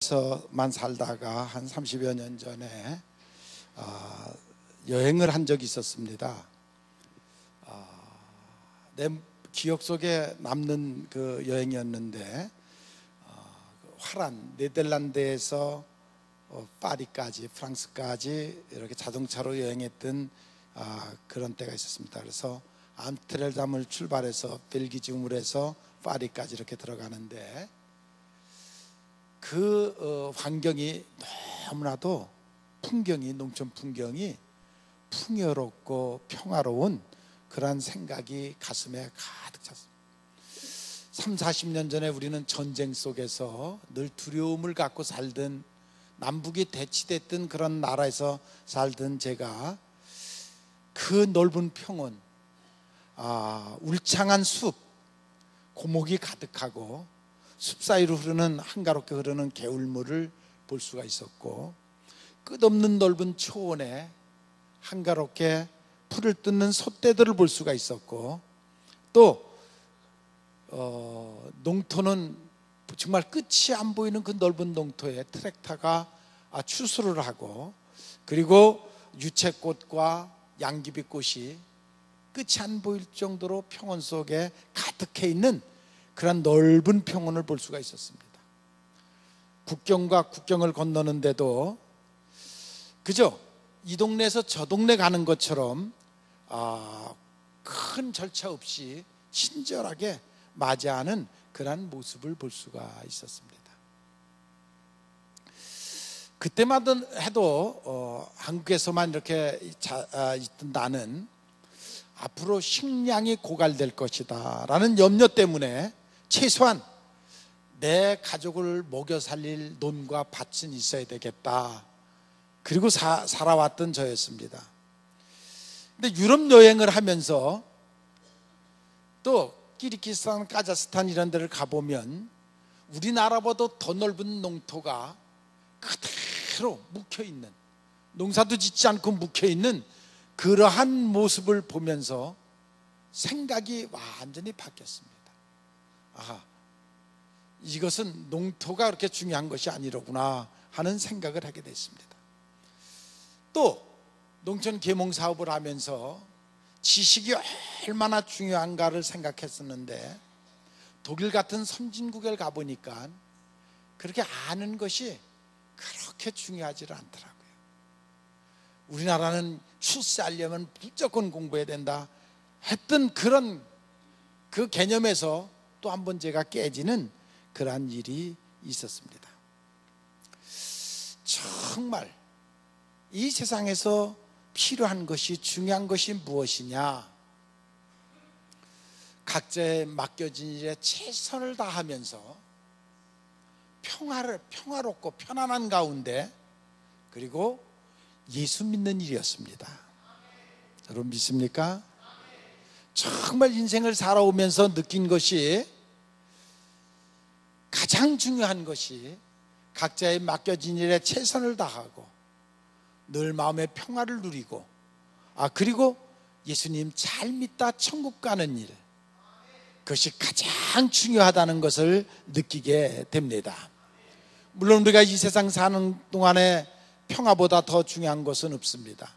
서만 살다가 한 30여 년 전에 여행을 한 적이 있었습니다. 내 기억 속에 남는 그 여행이었는데, 화란 네덜란드에서 파리까지, 프랑스까지 이렇게 자동차로 여행했던 그런 때가 있었습니다. 그래서 암스테르담을 출발해서 벨기즘으로 해서 파리까지 이렇게 들어가는데, 그 환경이 너무나도 농촌 풍경이 풍요롭고 평화로운 그러한 생각이 가슴에 가득 찼습니다. 3, 40년 전에 우리는 전쟁 속에서 늘 두려움을 갖고 살던, 남북이 대치됐던 그런 나라에서 살던 제가 그 넓은 평원, 울창한 숲, 고목이 가득하고 숲 사이로 한가롭게 흐르는 개울물을 볼 수가 있었고, 끝없는 넓은 초원에 한가롭게 풀을 뜯는 소떼들을 볼 수가 있었고, 또 농토는 정말 끝이 안 보이는 그 넓은 농토에 트랙터가 추수를 하고, 그리고 유채꽃과 양귀비꽃이 끝이 안 보일 정도로 평원 속에 가득해 있는 그런 넓은 평원을 볼 수가 있었습니다. 국경과 국경을 건너는데도 그저 이 동네에서 저 동네 가는 것처럼 큰 절차 없이 친절하게 맞이하는 그런 모습을 볼 수가 있었습니다. 그때마다 해도 한국에서만 이렇게 있던 나는 앞으로 식량이 고갈될 것이다 라는 염려 때문에 최소한 내 가족을 먹여 살릴 논과 밭은 있어야 되겠다, 그리고 살아왔던 저였습니다. 근데 유럽 여행을 하면서 또 키르기스탄, 카자흐스탄 이런 데를 가보면 우리나라보다 더 넓은 농토가 그대로 묵혀있는, 농사도 짓지 않고 묵혀있는 그러한 모습을 보면서 생각이 완전히 바뀌었습니다. 이것은 농토가 그렇게 중요한 것이 아니로구나 하는 생각을 하게 됐습니다. 또 농촌 계몽 사업을 하면서 지식이 얼마나 중요한가를 생각했었는데, 독일 같은 선진국에 가보니까 그렇게 아는 것이 그렇게 중요하지를 않더라고요. 우리나라는 출세하려면 무조건 공부해야 된다 했던 그런 그 개념에서 또 한 번 제가 깨지는 그러한 일이 있었습니다. 정말 이 세상에서 필요한 것이, 중요한 것이 무엇이냐? 각자의 맡겨진 일에 최선을 다하면서 평화롭고 편안한 가운데, 그리고 예수 믿는 일이었습니다. 여러분 믿습니까? 정말 인생을 살아오면서 느낀 것이, 가장 중요한 것이 각자의 맡겨진 일에 최선을 다하고 늘 마음의 평화를 누리고, 그리고 예수님 잘 믿다 천국 가는 일, 그것이 가장 중요하다는 것을 느끼게 됩니다. 물론 우리가 이 세상 사는 동안에 평화보다 더 중요한 것은 없습니다.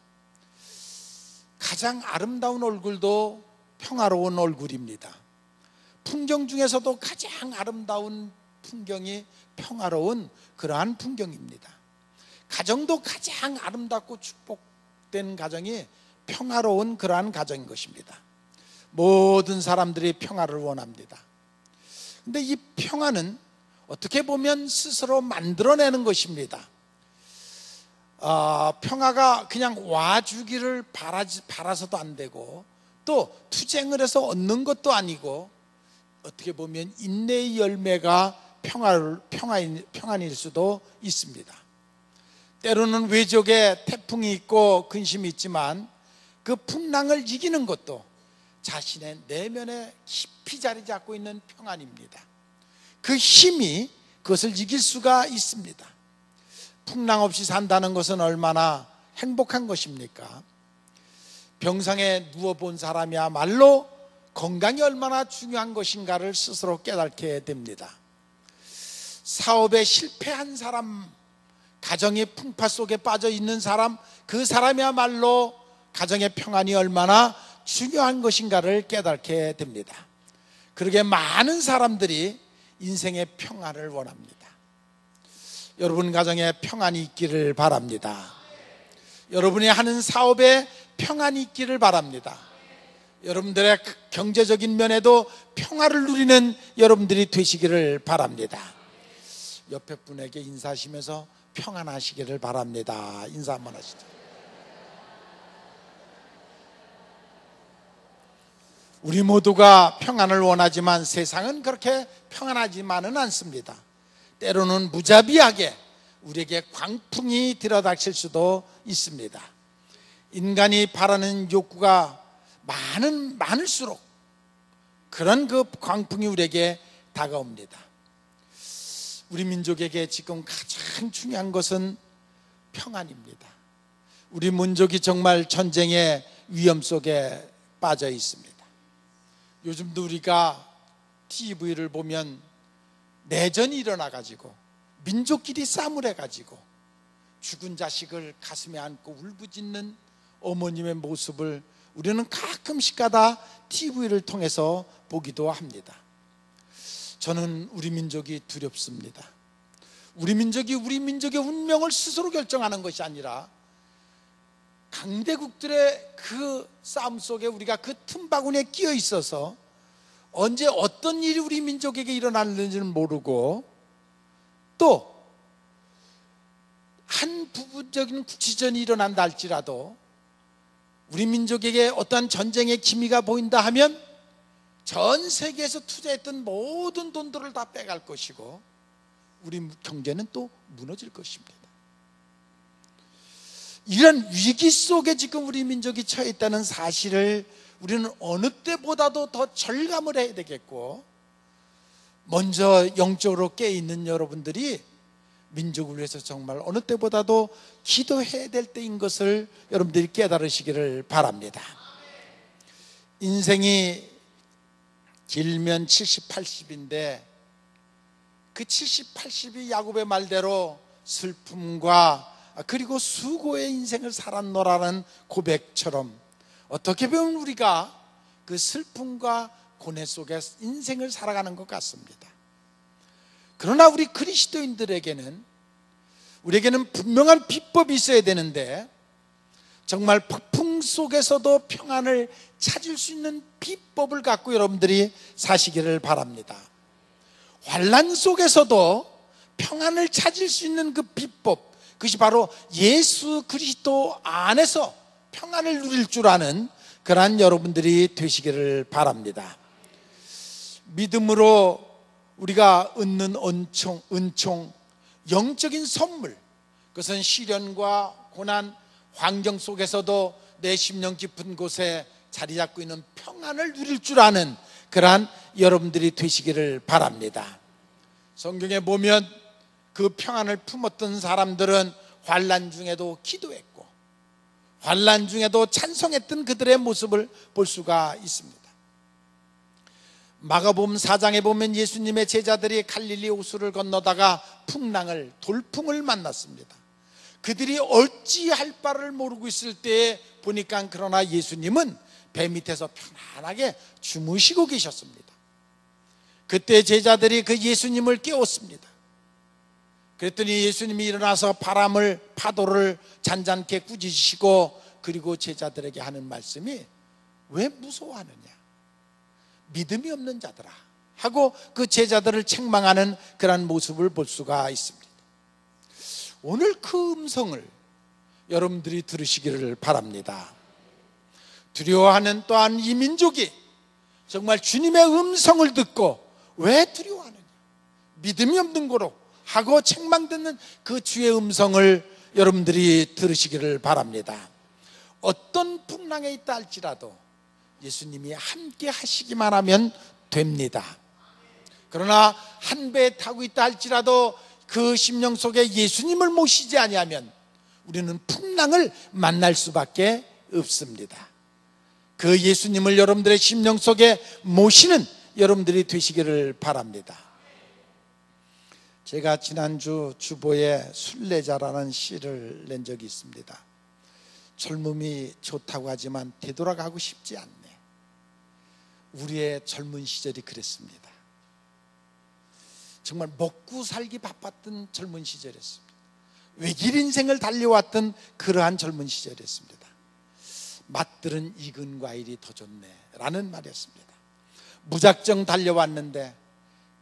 가장 아름다운 얼굴도 평화로운 얼굴입니다. 풍경 중에서도 가장 아름다운 풍경이 평화로운 그러한 풍경입니다. 가정도 가장 아름답고 축복된 가정이 평화로운 그러한 가정인 것입니다. 모든 사람들이 평화를 원합니다. 근데 이 평화는 어떻게 보면 스스로 만들어내는 것입니다. 평화가 그냥 와주기를 바라서도 안 되고, 또 투쟁을 해서 얻는 것도 아니고, 어떻게 보면 인내의 열매가 평안일 수도 있습니다. 때로는 외적에 태풍이 있고 근심이 있지만 그 풍랑을 이기는 것도 자신의 내면에 깊이 자리 잡고 있는 평안입니다. 그 힘이 그것을 이길 수가 있습니다. 풍랑 없이 산다는 것은 얼마나 행복한 것입니까? 병상에 누워본 사람이야말로 건강이 얼마나 중요한 것인가를 스스로 깨닫게 됩니다. 사업에 실패한 사람, 가정의 풍파 속에 빠져 있는 사람, 그 사람이야말로 가정의 평안이 얼마나 중요한 것인가를 깨닫게 됩니다. 그러게 많은 사람들이 인생의 평안을 원합니다. 여러분 가정에 평안이 있기를 바랍니다. 여러분이 하는 사업에 평안이 있기를 바랍니다. 여러분들의 경제적인 면에도 평화를 누리는 여러분들이 되시기를 바랍니다. 옆에 분에게 인사하시면서 평안하시기를 바랍니다. 인사 한번 하시죠. 우리 모두가 평안을 원하지만 세상은 그렇게 평안하지만은 않습니다. 때로는 무자비하게 우리에게 광풍이 들어닥칠 수도 있습니다. 인간이 바라는 욕구가 많을수록 그런 그 광풍이 우리에게 다가옵니다. 우리 민족에게 지금 가장 중요한 것은 평안입니다. 우리 민족이 정말 전쟁의 위험 속에 빠져 있습니다. 요즘도 우리가 TV를 보면 내전이 일어나가지고 민족끼리 싸움을 해가지고 죽은 자식을 가슴에 안고 울부짖는 어머님의 모습을 우리는 가끔씩 가다 TV를 통해서 보기도 합니다. 저는 우리 민족이 두렵습니다. 우리 민족이 우리 민족의 운명을 스스로 결정하는 것이 아니라 강대국들의 그 싸움 속에 우리가 그 틈바구니에 끼어 있어서 언제 어떤 일이 우리 민족에게 일어나는지는 모르고 또 한 부분적인 국지전이 일어난다 할지라도 우리 민족에게 어떠한 전쟁의 기미가 보인다 하면 전 세계에서 투자했던 모든 돈들을 다 빼갈 것이고 우리 경제는 또 무너질 것입니다. 이런 위기 속에 지금 우리 민족이 처해 있다는 사실을 우리는 어느 때보다도 더 절감을 해야 되겠고, 먼저 영적으로 깨어있는 여러분들이 민족을 위해서 정말 어느 때보다도 기도해야 될 때인 것을 여러분들이 깨달으시기를 바랍니다. 인생이 길면 70, 80인데 그 70, 80이 야곱의 말대로 슬픔과 그리고 수고의 인생을 살았노라는 고백처럼 어떻게 보면 우리가 그 슬픔과 고뇌 속에 인생을 살아가는 것 같습니다. 그러나 우리 그리스도인들에게는 우리에게는 분명한 비법이 있어야 되는데 정말 폭풍 속에서도 평안을 찾을 수 있는 비법을 갖고 여러분들이 사시기를 바랍니다. 환난 속에서도 평안을 찾을 수 있는 그 비법, 그것이 바로 예수 그리스도 안에서 평안을 누릴 줄 아는 그러한 여러분들이 되시기를 바랍니다. 믿음으로 우리가 얻는 은총, 영적인 선물, 그것은 시련과 고난, 환경 속에서도 내 심령 깊은 곳에 자리 잡고 있는 평안을 누릴 줄 아는 그러한 여러분들이 되시기를 바랍니다. 성경에 보면 그 평안을 품었던 사람들은 환난 중에도 기도했고 환난 중에도 찬송했던 그들의 모습을 볼 수가 있습니다. 마가복음 4장에 보면 예수님의 제자들이 갈릴리 호수를 건너다가 돌풍을 만났습니다. 그들이 어찌할 바를 모르고 있을 때에 보니까 그러나 예수님은 배 밑에서 편안하게 주무시고 계셨습니다. 그때 제자들이 그 예수님을 깨웠습니다. 그랬더니 예수님이 일어나서 파도를 잔잔케 꾸짖으시고 그리고 제자들에게 하는 말씀이 왜 무서워하느냐, 믿음이 없는 자들아 하고 그 제자들을 책망하는 그런 모습을 볼 수가 있습니다. 오늘 그 음성을 여러분들이 들으시기를 바랍니다. 두려워하는 또한 이 민족이 정말 주님의 음성을 듣고 왜 두려워하느냐, 믿음이 없는 거로 하고 책망듣는 그 주의 음성을 여러분들이 들으시기를 바랍니다. 어떤 풍랑에 있다 할지라도 예수님이 함께 하시기만 하면 됩니다. 그러나 한 배에 타고 있다 할지라도 그 심령 속에 예수님을 모시지 아니하면 우리는 풍랑을 만날 수밖에 없습니다. 그 예수님을 여러분들의 심령 속에 모시는 여러분들이 되시기를 바랍니다. 제가 지난주 주보에 순례자라는 시를 낸 적이 있습니다. 젊음이 좋다고 하지만 되돌아가고 싶지 않네. 우리의 젊은 시절이 그랬습니다. 정말 먹고 살기 바빴던 젊은 시절이었습니다. 외길 인생을 달려왔던 그러한 젊은 시절이었습니다. 맛들은 익은 과일이 더 좋네 라는 말이었습니다. 무작정 달려왔는데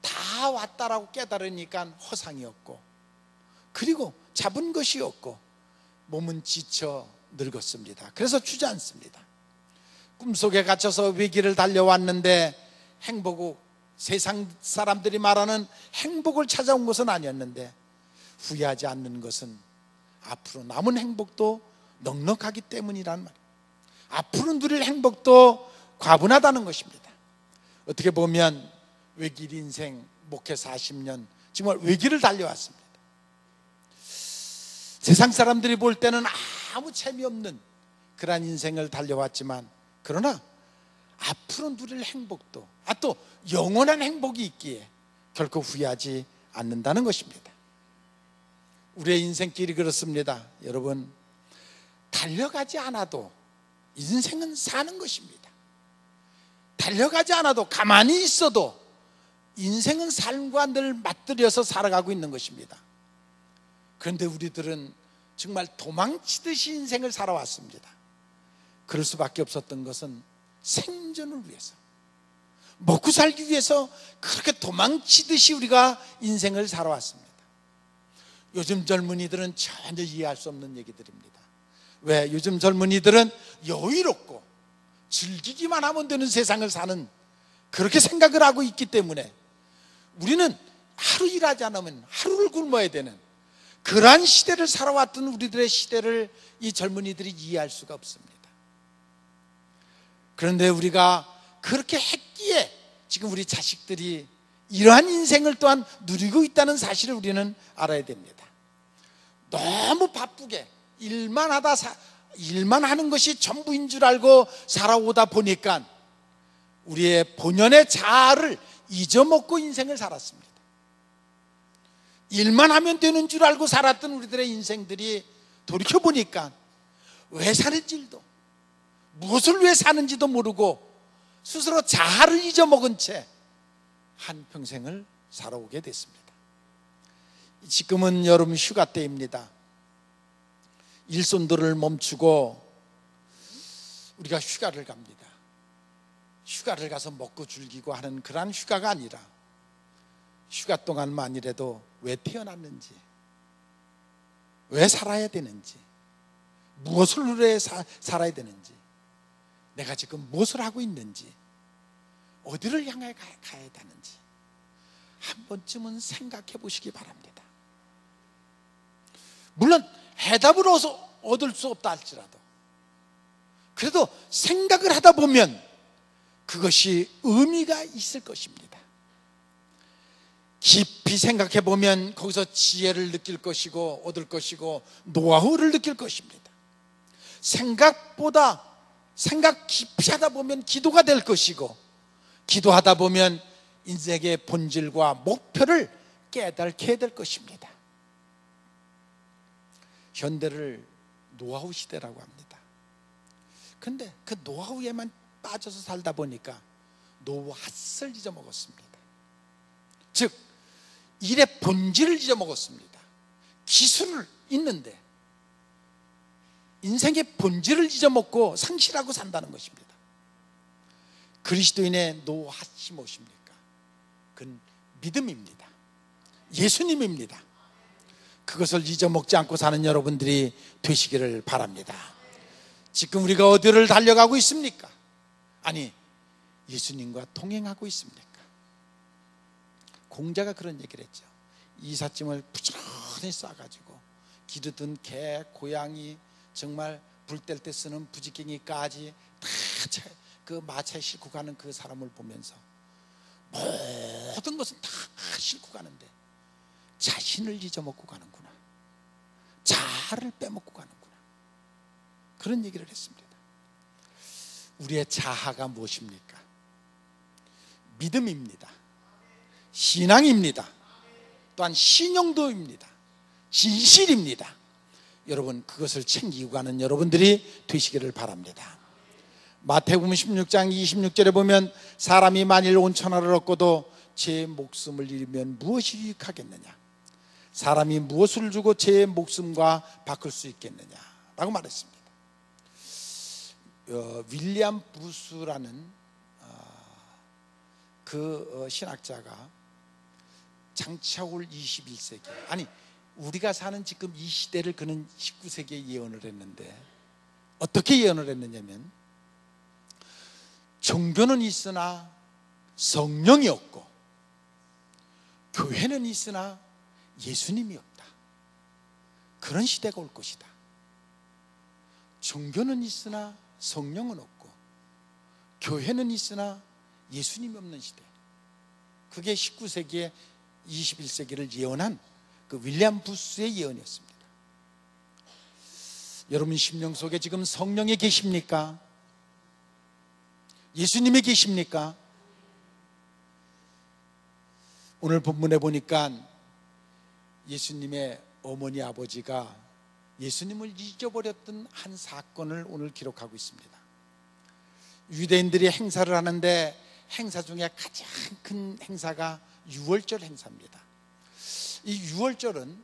다 왔다라고 깨달으니까 허상이었고, 그리고 잡은 것이 없고 몸은 지쳐 늙었습니다. 그래서 주저앉습니다. 꿈속에 갇혀서 외길을 달려왔는데 행복을, 세상 사람들이 말하는 행복을 찾아온 것은 아니었는데, 후회하지 않는 것은 앞으로 남은 행복도 넉넉하기 때문이란 말이에요. 앞으로 누릴 행복도 과분하다는 것입니다. 어떻게 보면 외길 인생 목회 40년 정말 외길을 달려왔습니다. 세상 사람들이 볼 때는 아무 재미없는 그러한 인생을 달려왔지만, 그러나 앞으로 누릴 행복도, 또 영원한 행복이 있기에 결코 후회하지 않는다는 것입니다. 우리의 인생길이 그렇습니다. 여러분, 달려가지 않아도 인생은 사는 것입니다. 달려가지 않아도 가만히 있어도 인생은 삶과 늘 맞들여서 살아가고 있는 것입니다. 그런데 우리들은 정말 도망치듯이 인생을 살아왔습니다. 그럴 수밖에 없었던 것은 생존을 위해서, 먹고 살기 위해서 그렇게 도망치듯이 우리가 인생을 살아왔습니다. 요즘 젊은이들은 전혀 이해할 수 없는 얘기들입니다. 왜? 요즘 젊은이들은 여유롭고 즐기기만 하면 되는 세상을 사는, 그렇게 생각을 하고 있기 때문에 우리는 하루 일하지 않으면 하루를 굶어야 되는 그러한 시대를 살아왔던 우리들의 시대를 이 젊은이들이 이해할 수가 없습니다. 그런데 우리가 그렇게 했기에 지금 우리 자식들이 이러한 인생을 또한 누리고 있다는 사실을 우리는 알아야 됩니다. 너무 바쁘게 일만 하는 것이 전부인 줄 알고 살아오다 보니까 우리의 본연의 자아를 잊어먹고 인생을 살았습니다. 일만 하면 되는 줄 알고 살았던 우리들의 인생들이 돌이켜보니까 왜 사는지도, 무엇을 위해 사는지도 모르고 스스로 자아를 잊어먹은 채 한평생을 살아오게 됐습니다. 지금은 여름 휴가 때입니다. 일손들을 멈추고 우리가 휴가를 갑니다. 휴가를 가서 먹고 즐기고 하는 그런 휴가가 아니라, 휴가 동안만이라도 왜 태어났는지, 왜 살아야 되는지, 무엇을 위해 살아야 되는지, 내가 지금 무엇을 하고 있는지, 어디를 향해 가야 하는지 한 번쯤은 생각해 보시기 바랍니다. 물론 해답을 얻을 수 없다 할지라도 그래도 생각을 하다 보면 그것이 의미가 있을 것입니다. 깊이 생각해 보면 거기서 지혜를 느낄 것이고 얻을 것이고 노하우를 느낄 것입니다. 생각 깊이 하다 보면 기도가 될 것이고, 기도하다 보면 인생의 본질과 목표를 깨닫게 될 것입니다. 현대를 노하우 시대라고 합니다. 그런데 그 노하우에만 빠져서 살다 보니까 노하우를 잊어먹었습니다. 즉 일의 본질을 잊어먹었습니다. 기술을 있는데 인생의 본질을 잊어먹고 상실하고 산다는 것입니다. 그리스도인의 노하우이 무엇입니까? 그건 믿음입니다. 예수님입니다. 그것을 잊어먹지 않고 사는 여러분들이 되시기를 바랍니다. 지금 우리가 어디를 달려가고 있습니까? 아니, 예수님과 동행하고 있습니까? 공자가 그런 얘기를 했죠. 이삿짐을 부지런히 싸가지고 기르던 개, 고양이, 정말 불 뗄 때 쓰는 부지깽이까지 다 그 마차에 싣고 가는 그 사람을 보면서 모든 것은 다 싣고 가는데 자신을 잊어먹고 가는구나, 자아를 빼먹고 가는구나, 그런 얘기를 했습니다. 우리의 자아가 무엇입니까? 믿음입니다. 신앙입니다. 또한 신용도입니다. 진실입니다. 여러분, 그것을 챙기고 가는 여러분들이 되시기를 바랍니다. 마태복음 16장 26절에 보면 사람이 만일 온 천하를 얻고도 제 목숨을 잃으면 무엇이 유익하겠느냐, 사람이 무엇을 주고 제 목숨과 바꿀 수 있겠느냐 라고 말했습니다. 윌리엄 부스라는 그 신학자가 장차올 21세기, 아니 우리가 사는 지금 이 시대를 그는 19세기에 예언을 했는데, 어떻게 예언을 했느냐면, 종교는 있으나 성령이 없고, 교회는 있으나 예수님이 없다. 그런 시대가 올 것이다. 종교는 있으나 성령은 없고, 교회는 있으나 예수님이 없는 시대. 그게 19세기에 21세기를 예언한 그 윌리엄 부스의 예언이었습니다. 여러분 심령 속에 지금 성령이 계십니까? 예수님이 계십니까? 오늘 본문에 보니까 예수님의 어머니 아버지가 예수님을 잊어버렸던 한 사건을 오늘 기록하고 있습니다. 유대인들이 행사를 하는데 행사 중에 가장 큰 행사가 유월절 행사입니다. 이 유월절은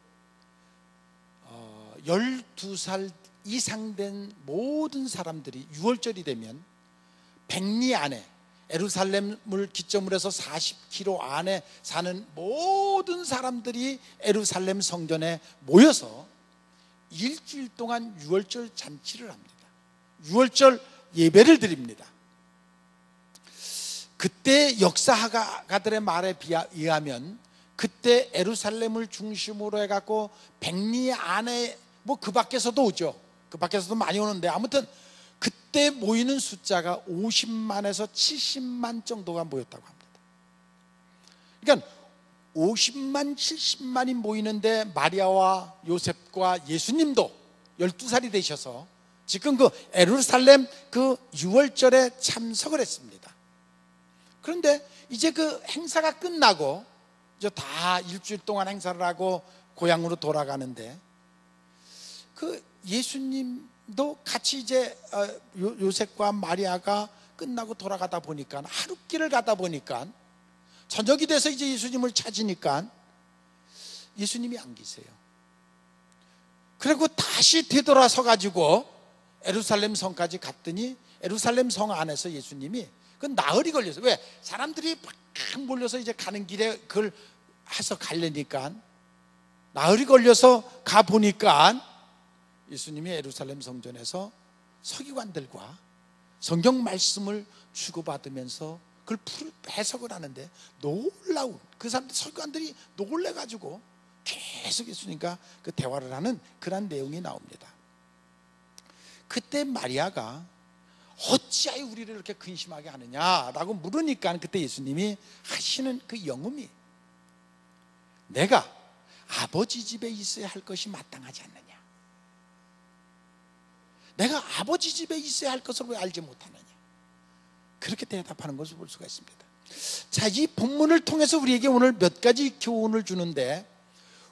12살 이상 된 모든 사람들이 유월절이 되면 백리 안에, 예루살렘을 기점으로 해서 40km 안에 사는 모든 사람들이 예루살렘 성전에 모여서 일주일 동안 유월절 잔치를 합니다. 유월절 예배를 드립니다. 그때 역사가들의 말에 의하면 그때 예루살렘을 중심으로 해갖고 백리 안에, 뭐 그 밖에서도 오죠. 그 밖에서도 많이 오는데, 아무튼 그때 모이는 숫자가 50만에서 70만 정도가 모였다고 합니다. 그러니까 50만, 70만이 모이는데 마리아와 요셉과 예수님도 12살이 되셔서 지금 그 예루살렘 그 유월절에 참석을 했습니다. 그런데 이제 그 행사가 끝나고 이제 다 일주일 동안 행사를 하고 고향으로 돌아가는데, 그 예수님도 같이 이제 요셉과 마리아가 끝나고 돌아가다 보니까, 하룻길을 가다 보니까 저녁이 돼서 이제 예수님을 찾으니까 예수님이 안 계세요. 그리고 다시 되돌아서 가지고 예루살렘 성까지 갔더니 예루살렘 성 안에서 예수님이 그 나흘이 걸려서, 왜? 사람들이 막 몰려서 이제 가는 길에 그걸 해서 가려니까 나흘이 걸려서 가보니까 예수님이 예루살렘 성전에서 서기관들과 성경 말씀을 주고받으면서 그걸 해석을 하는데, 놀라운, 그 사람들 서기관들이 놀래가지고 계속 예수님과 그 대화를 하는 그런 내용이 나옵니다. 그때 마리아가 어찌하여 우리를 이렇게 근심하게 하느냐라고 물으니까 그때 예수님이 하시는 그 영음이, 내가 아버지 집에 있어야 할 것이 마땅하지 않느냐, 내가 아버지 집에 있어야 할 것을 왜 알지 못하느냐, 그렇게 대답하는 것을 볼 수가 있습니다. 자, 이 본문을 통해서 우리에게 오늘 몇 가지 교훈을 주는데,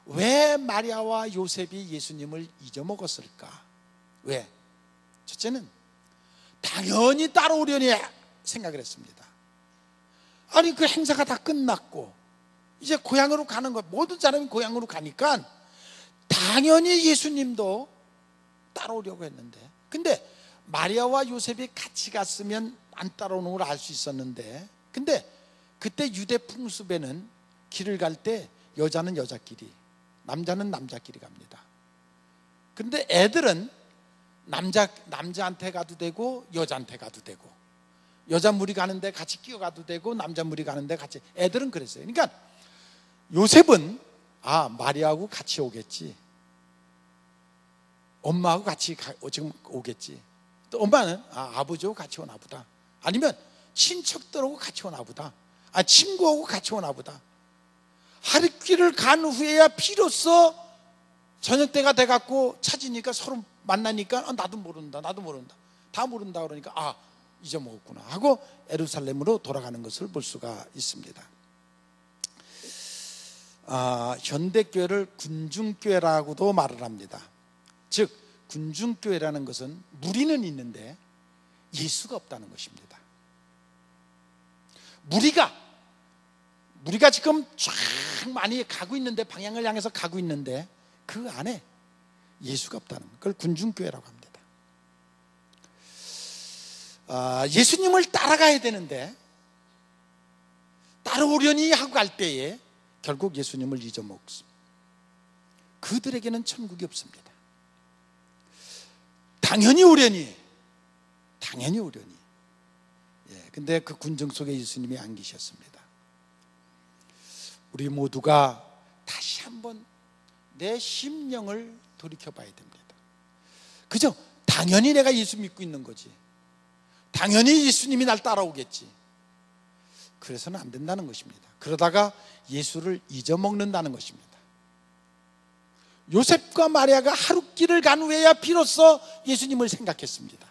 왜 마리아와 요셉이 예수님을 잊어먹었을까? 왜? 첫째는 당연히 따라오려니 생각을 했습니다. 아니 그 행사가 다 끝났고 이제 고향으로 가는 것, 모든 사람이 고향으로 가니까 당연히 예수님도 따라오려고 했는데, 근데 마리아와 요셉이 같이 갔으면 안 따라오는 걸 알 수 있었는데, 근데 그때 유대 풍습에는 길을 갈 때 여자는 여자끼리, 남자는 남자끼리 갑니다. 그런데 애들은 남자한테 가도 되고 여자한테 가도 되고, 여자 무리 가는데 같이 끼어가도 되고 남자 무리 가는데 같이, 애들은 그랬어요. 그러니까 요셉은 마리아하고 같이 오겠지, 엄마하고 같이 지금 오겠지, 또 엄마는 아버지하고 같이 오나 보다, 아니면 친척들하고 같이 오나 보다, 친구하고 같이 오나 보다. 하룻길을 간 후에야 비로소 저녁 때가 돼갖고 찾으니까 서로 만나니까 나도 모른다 다 모른다 그러니까 잊어먹었구나 하고 예루살렘으로 돌아가는 것을 볼 수가 있습니다. 현대교회를 군중교회라고도 말을 합니다. 즉 군중교회라는 것은 무리는 있는데 예수가 없다는 것입니다. 무리가 지금 쫙 많이 가고 있는데, 방향을 향해서 가고 있는데 그 안에 예수가 없다는 것, 그걸 군중교회라고 합니다. 예수님을 따라가야 되는데 따라오려니 하고 갈 때에 결국 예수님을 잊어먹습니다. 그들에게는 천국이 없습니다. 당연히 오려니. 근데 그 군중 속에 예수님이 안 계셨습니다. 우리 모두가 다시 한번 내 심령을 돌이켜 봐야 됩니다. 그죠? 당연히 내가 예수 믿고 있는 거지. 당연히 예수님이 날 따라오겠지. 그래서는 안 된다는 것입니다. 그러다가 예수를 잊어먹는다는 것입니다. 요셉과 마리아가 하루 길을 간 후에야 비로소 예수님을 생각했습니다.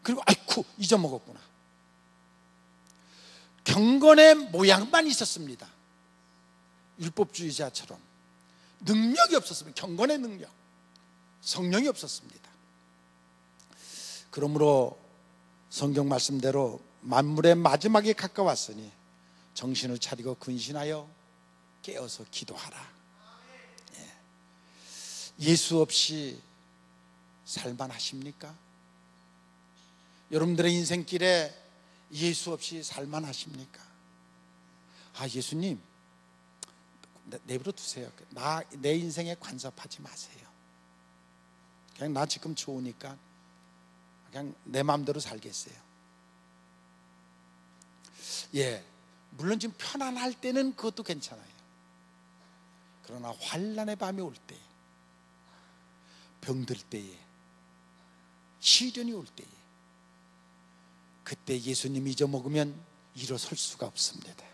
그리고 아이쿠, 잊어먹었구나. 경건의 모양만 있었습니다. 율법주의자처럼 능력이 없었습니다. 경건의 능력, 성령이 없었습니다. 그러므로 성경 말씀대로 만물의 마지막에 가까웠으니 정신을 차리고 근신하여 깨어서 기도하라. 예수 없이 살만하십니까? 여러분들의 인생길에 예수 없이 살만하십니까? 예수님 내버려 두세요. 내 인생에 간섭하지 마세요. 그냥 나 지금 좋으니까 그냥 내 마음대로 살겠어요. 물론 지금 편안할 때는 그것도 괜찮아요. 그러나 환난의 밤이 올 때, 병들 때에, 시련이 올 때에, 그때 예수님 잊어먹으면 일어설 수가 없습니다.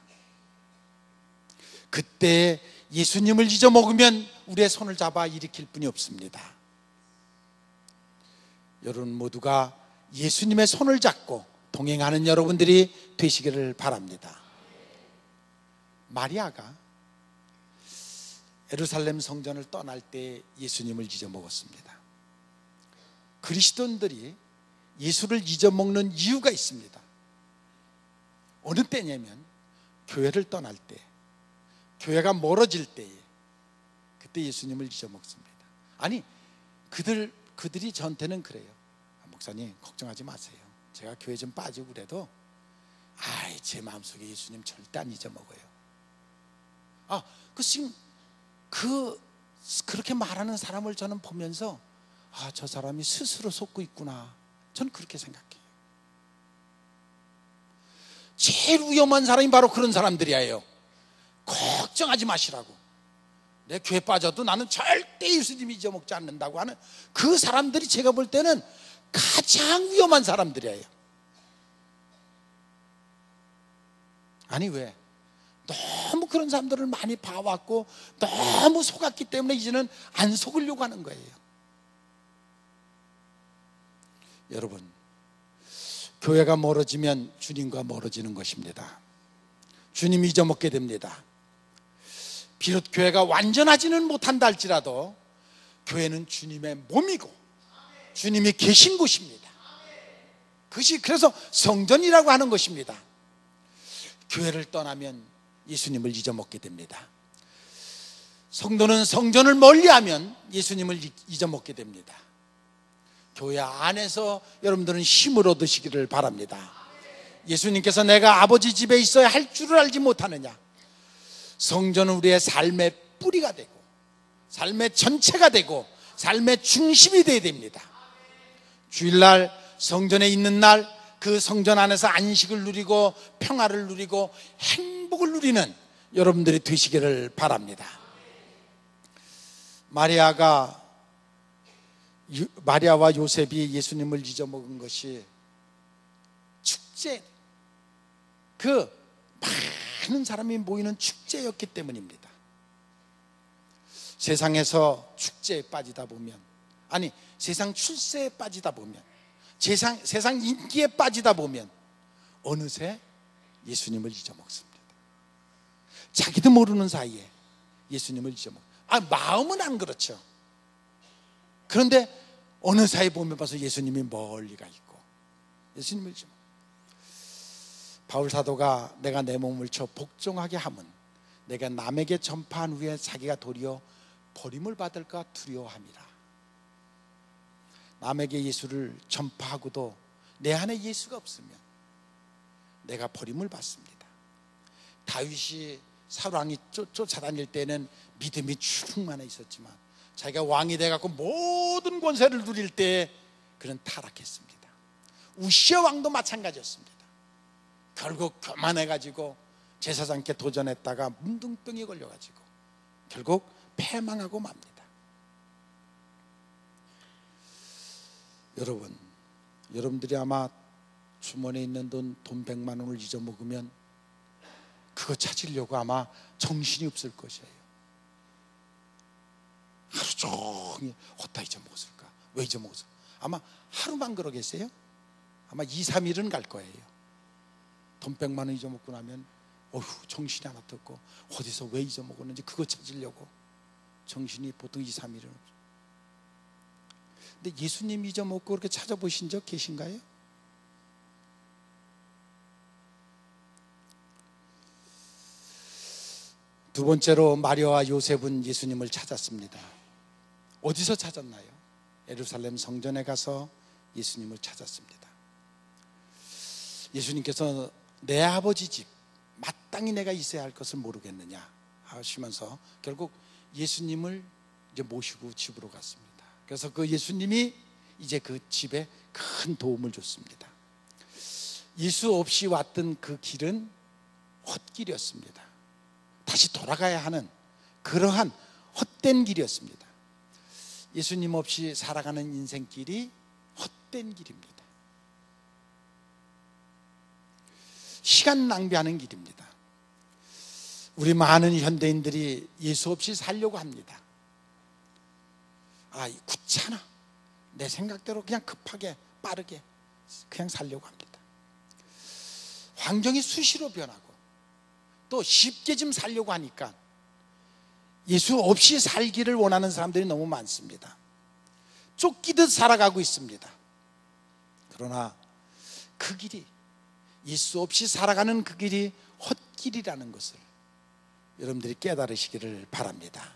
그때 예수님을 잊어먹으면 우리의 손을 잡아 일으킬 뿐이 없습니다. 여러분 모두가 예수님의 손을 잡고 동행하는 여러분들이 되시기를 바랍니다. 마리아가 예루살렘 성전을 떠날 때 예수님을 잊어먹었습니다. 그리스도인들이 예수를 잊어먹는 이유가 있습니다. 어느 때냐면 교회를 떠날 때, 교회가 멀어질 때에, 그때 예수님을 잊어먹습니다. 아니, 그들이 저한테는 그래요. 목사님 걱정하지 마세요. 제가 교회 좀 빠지고 그래도 제 마음속에 예수님 절대 안 잊어먹어요. 지금 그렇게 말하는 사람을 저는 보면서 저 사람이 스스로 속고 있구나, 저는 그렇게 생각해요. 제일 위험한 사람이 바로 그런 사람들이에요. 걱정하지 마시라고, 내 교회 빠져도 나는 절대 예수님 잊어먹지 않는다고 하는 그 사람들이 제가 볼 때는 가장 위험한 사람들이에요. 아니 왜? 너무 그런 사람들을 많이 봐왔고 너무 속았기 때문에 이제는 안 속으려고 하는 거예요. 여러분, 교회가 멀어지면 주님과 멀어지는 것입니다. 주님 잊어먹게 됩니다. 비록 교회가 완전하지는 못한다 할지라도 교회는 주님의 몸이고 주님이 계신 곳입니다. 그것이 그래서 성전이라고 하는 것입니다. 교회를 떠나면 예수님을 잊어먹게 됩니다. 성도는 성전을 멀리하면 예수님을 잊어먹게 됩니다. 교회 안에서 여러분들은 힘을 얻으시기를 바랍니다. 예수님께서 내가 아버지 집에 있어야 할 줄을 알지 못하느냐. 성전은 우리의 삶의 뿌리가 되고 삶의 전체가 되고 삶의 중심이 되어야 됩니다. 주일날 성전에 있는 날 그 성전 안에서 안식을 누리고 평화를 누리고 행복을 누리는 여러분들이 되시기를 바랍니다. 마리아와 요셉이 예수님을 잊어먹은 것이 축제, 그 많은 사람이 모이는 축제였기 때문입니다. 세상에서 축제에 빠지다 보면, 아니 세상 출세에 빠지다 보면, 세상 인기에 빠지다 보면 어느새 예수님을 잊어먹습니다. 자기도 모르는 사이에 예수님을 잊어먹어요. 마음은 안 그렇죠. 그런데 어느 사이 보면 봐서 예수님이 멀리 가 있고 예수님을 잊어먹어요. 바울 사도가 내가 내 몸을 저 복종하게 함은 내가 남에게 전파한 후에 자기가 도리어 버림을 받을까 두려워함이라. 남에게 예수를 전파하고도 내 안에 예수가 없으면 내가 버림을 받습니다. 다윗이 사울왕이 쫓아다닐 때는 믿음이 충만해 있었지만 자기가 왕이 돼갖고 모든 권세를 누릴 때 그는 타락했습니다. 우시아 왕도 마찬가지였습니다. 결국 교만해가지고 제사장께 도전했다가 문둥병이 걸려가지고 결국 패망하고 맙니다. 여러분들이 아마 주머니에 있는 돈 100만 원을 잊어먹으면 그거 찾으려고 아마 정신이 없을 것이에요. 하루 종일 어디다 잊어먹었을까? 왜 잊어먹었을까? 아마 하루만 그러겠어요? 아마 2, 3일은 갈 거예요. 돈 100만 원 잊어먹고 나면 정신이 하나 없고 어디서 왜 잊어먹었는지 그거 찾으려고 정신이 보통 2, 3일은 없어요. 근데 예수님 잊어먹고 그렇게 찾아보신 적 계신가요? 두 번째로 마리아와 요셉은 예수님을 찾았습니다. 어디서 찾았나요? 예루살렘 성전에 가서 예수님을 찾았습니다. 예수님께서 내 아버지 집 마땅히 내가 있어야 할 것을 모르겠느냐 하시면서 결국 예수님을 이제 모시고 집으로 갔습니다. 그래서 그 예수님이 이제 그 집에 큰 도움을 줬습니다. 예수 없이 왔던 그 길은 헛길이었습니다. 다시 돌아가야 하는 그러한 헛된 길이었습니다. 예수님 없이 살아가는 인생길이 헛된 길입니다. 시간 낭비하는 길입니다. 우리 많은 현대인들이 예수 없이 살려고 합니다. 귀찮아. 내 생각대로 그냥 급하게 빠르게 그냥 살려고 합니다. 환경이 수시로 변하고 또 쉽게 좀 살려고 하니까 예수 없이 살기를 원하는 사람들이 너무 많습니다. 쫓기듯 살아가고 있습니다. 그러나 그 길이 예수 없이 살아가는 그 길이 헛길이라는 것을 여러분들이 깨달으시기를 바랍니다.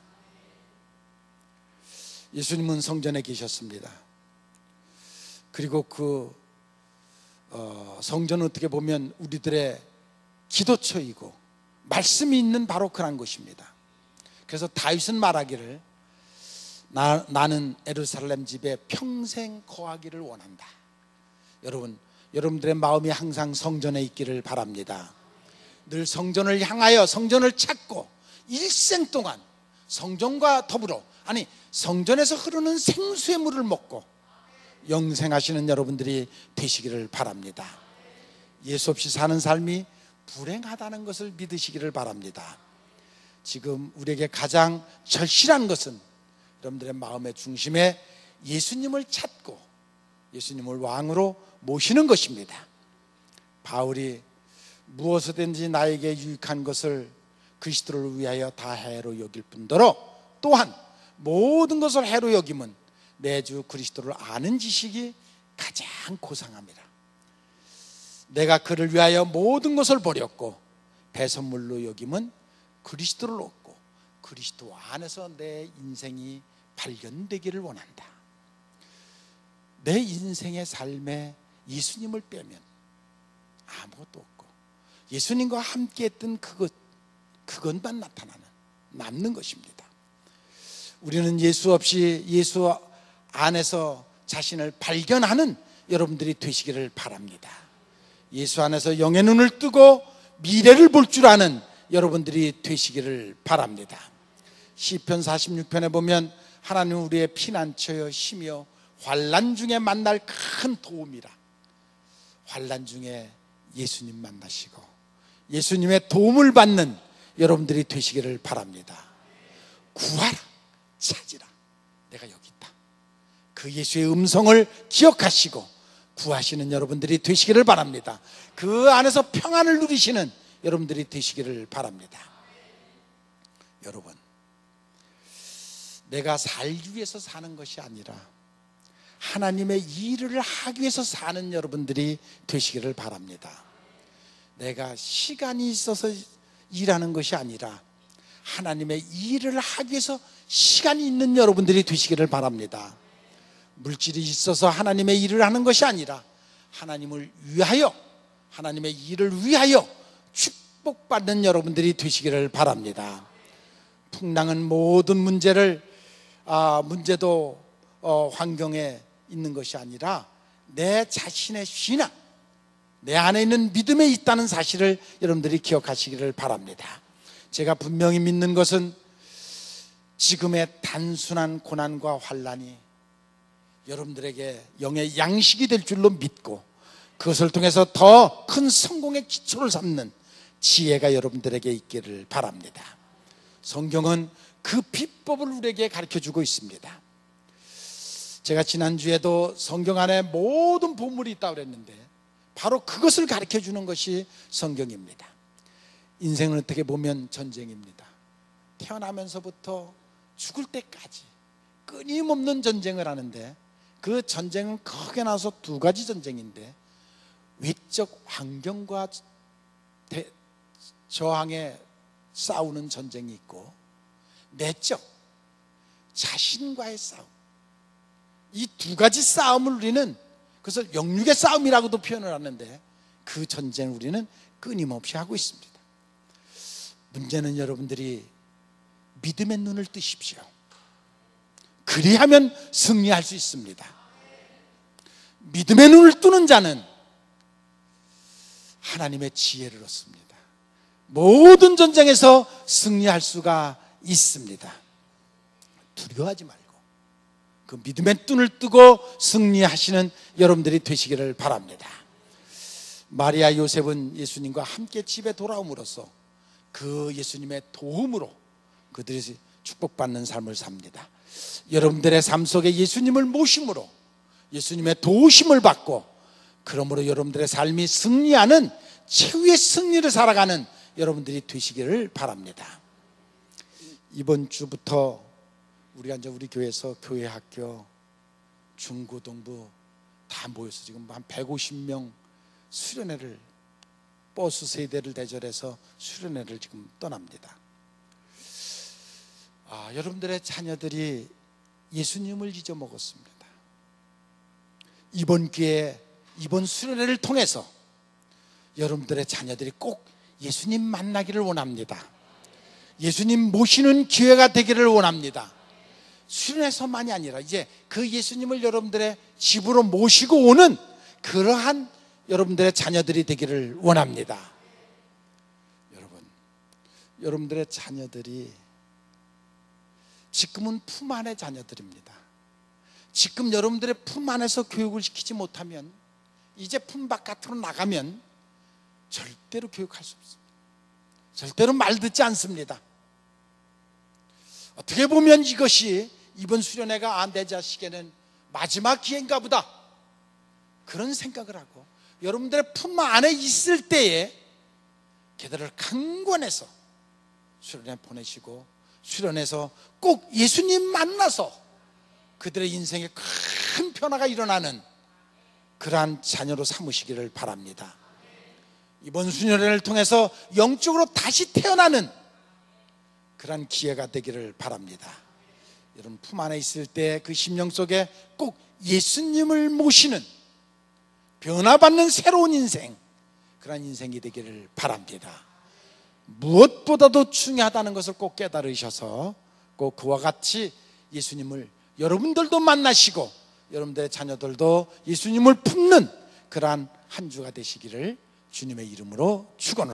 예수님은 성전에 계셨습니다. 그리고 그 성전은 어떻게 보면 우리들의 기도처이고 말씀이 있는 바로 그런 곳입니다. 그래서 다윗은 말하기를 나는 예루살렘 집에 평생 거하기를 원한다. 여러분들의 마음이 항상 성전에 있기를 바랍니다. 늘 성전을 향하여 성전을 찾고 일생 동안 성전과 더불어 성전에서 흐르는 생수의 물을 먹고 영생하시는 여러분들이 되시기를 바랍니다. 예수 없이 사는 삶이 불행하다는 것을 믿으시기를 바랍니다. 지금 우리에게 가장 절실한 것은 여러분들의 마음의 중심에 예수님을 찾고 예수님을 왕으로 모시는 것입니다. 바울이 무엇이든지 나에게 유익한 것을 그리스도를 위하여 다 해로 여길 뿐더러 또한 모든 것을 해로 여김은 내 주 그리스도를 아는 지식이 가장 고상합니다. 내가 그를 위하여 모든 것을 버렸고 배선물로 여김은 그리스도를 얻고 그리스도 안에서 내 인생이 발견되기를 원한다. 내 인생의 삶에 예수님을 빼면 아무것도 없고 예수님과 함께 했던 그것만 남는 것입니다. 우리는 예수 없이 예수 안에서 자신을 발견하는 여러분들이 되시기를 바랍니다. 예수 안에서 영의 눈을 뜨고 미래를 볼 줄 아는 여러분들이 되시기를 바랍니다. 시편 46편에 보면 하나님은 우리의 피난처여 힘이여 환난 중에 만날 큰 도움이라. 환난 중에 예수님 만나시고 예수님의 도움을 받는 여러분들이 되시기를 바랍니다. 구하라, 찾으라, 내가 여기 있다. 그 예수의 음성을 기억하시고 구하시는 여러분들이 되시기를 바랍니다. 그 안에서 평안을 누리시는 여러분들이 되시기를 바랍니다. 여러분, 내가 살기 위해서 사는 것이 아니라 하나님의 일을 하기 위해서 사는 여러분들이 되시기를 바랍니다. 내가 시간이 있어서 일하는 것이 아니라 하나님의 일을 하기 위해서 시간이 있는 여러분들이 되시기를 바랍니다. 물질이 있어서 하나님의 일을 하는 것이 아니라 하나님을 위하여, 하나님의 일을 위하여 축복받는 여러분들이 되시기를 바랍니다. 풍랑은 모든 문제도 환경에 있는 것이 아니라 내 자신의 신앙, 내 안에 있는 믿음에 있다는 사실을 여러분들이 기억하시기를 바랍니다. 제가 분명히 믿는 것은 지금의 단순한 고난과 환난이 여러분들에게 영의 양식이 될 줄로 믿고 그것을 통해서 더 큰 성공의 기초를 삼는 지혜가 여러분들에게 있기를 바랍니다. 성경은 그 비법을 우리에게 가르쳐주고 있습니다. 제가 지난주에도 성경 안에 모든 보물이 있다고 그랬는데 바로 그것을 가르쳐주는 것이 성경입니다. 인생은 어떻게 보면 전쟁입니다. 태어나면서부터 죽을 때까지 끊임없는 전쟁을 하는데 그 전쟁은 크게 나눠서 두 가지 전쟁인데, 외적 환경과 저항에 싸우는 전쟁이 있고 내적 자신과의 싸움, 이 두 가지 싸움을 우리는 그것을 영육의 싸움이라고도 표현을 하는데 그 전쟁을 우리는 끊임없이 하고 있습니다. 문제는 여러분들이 믿음의 눈을 뜨십시오. 그리하면 승리할 수 있습니다. 믿음의 눈을 뜨는 자는 하나님의 지혜를 얻습니다. 모든 전쟁에서 승리할 수가 있습니다. 두려워하지 말고 그 믿음의 눈을 뜨고 승리하시는 여러분들이 되시기를 바랍니다. 마리아 요셉은 예수님과 함께 집에 돌아옴으로써 그 예수님의 도움으로 그들이 축복받는 삶을 삽니다. 여러분들의 삶 속에 예수님을 모심으로 예수님의 도우심을 받고 그러므로 여러분들의 삶이 승리하는 최후의 승리를 살아가는 여러분들이 되시기를 바랍니다. 이번 주부터 우리가 이제 우리 교회에서 교회 학교 중고등부 다 모여서 지금 한 150명 수련회를 버스 세대를 대절해서 수련회를 지금 떠납니다. 여러분들의 자녀들이 예수님을 잊어먹었습니다. 이번 기회에 이번 수련회를 통해서 여러분들의 자녀들이 꼭 예수님 만나기를 원합니다. 예수님 모시는 기회가 되기를 원합니다. 수련회에서만이 아니라 이제 그 예수님을 여러분들의 집으로 모시고 오는 그러한 여러분들의 자녀들이 되기를 원합니다. 여러분들의 자녀들이 지금은 품 안의 자녀들입니다. 지금 여러분들의 품 안에서 교육을 시키지 못하면 이제 품 바깥으로 나가면 절대로 교육할 수 없습니다. 절대로 말 듣지 않습니다. 어떻게 보면 이것이 이번 수련회가 내 자식에는 마지막 기회인가 보다 그런 생각을 하고 여러분들의 품 안에 있을 때에 걔들을 강권해서 수련회 보내시고 수련회에서 꼭 예수님 만나서 그들의 인생에 큰 변화가 일어나는 그러한 자녀로 삼으시기를 바랍니다. 이번 수련회를 통해서 영적으로 다시 태어나는 그러한 기회가 되기를 바랍니다. 여러분 품 안에 있을 때 그 심령 속에 꼭 예수님을 모시는 변화받는 새로운 인생, 그러한 인생이 되기를 바랍니다. 무엇보다도 중요하다는 것을 꼭 깨달으셔서 꼭 그와 같이 예수님을 여러분들도 만나시고 여러분들의 자녀들도 예수님을 품는 그러한 한 주가 되시기를 주님의 이름으로 축원합니다.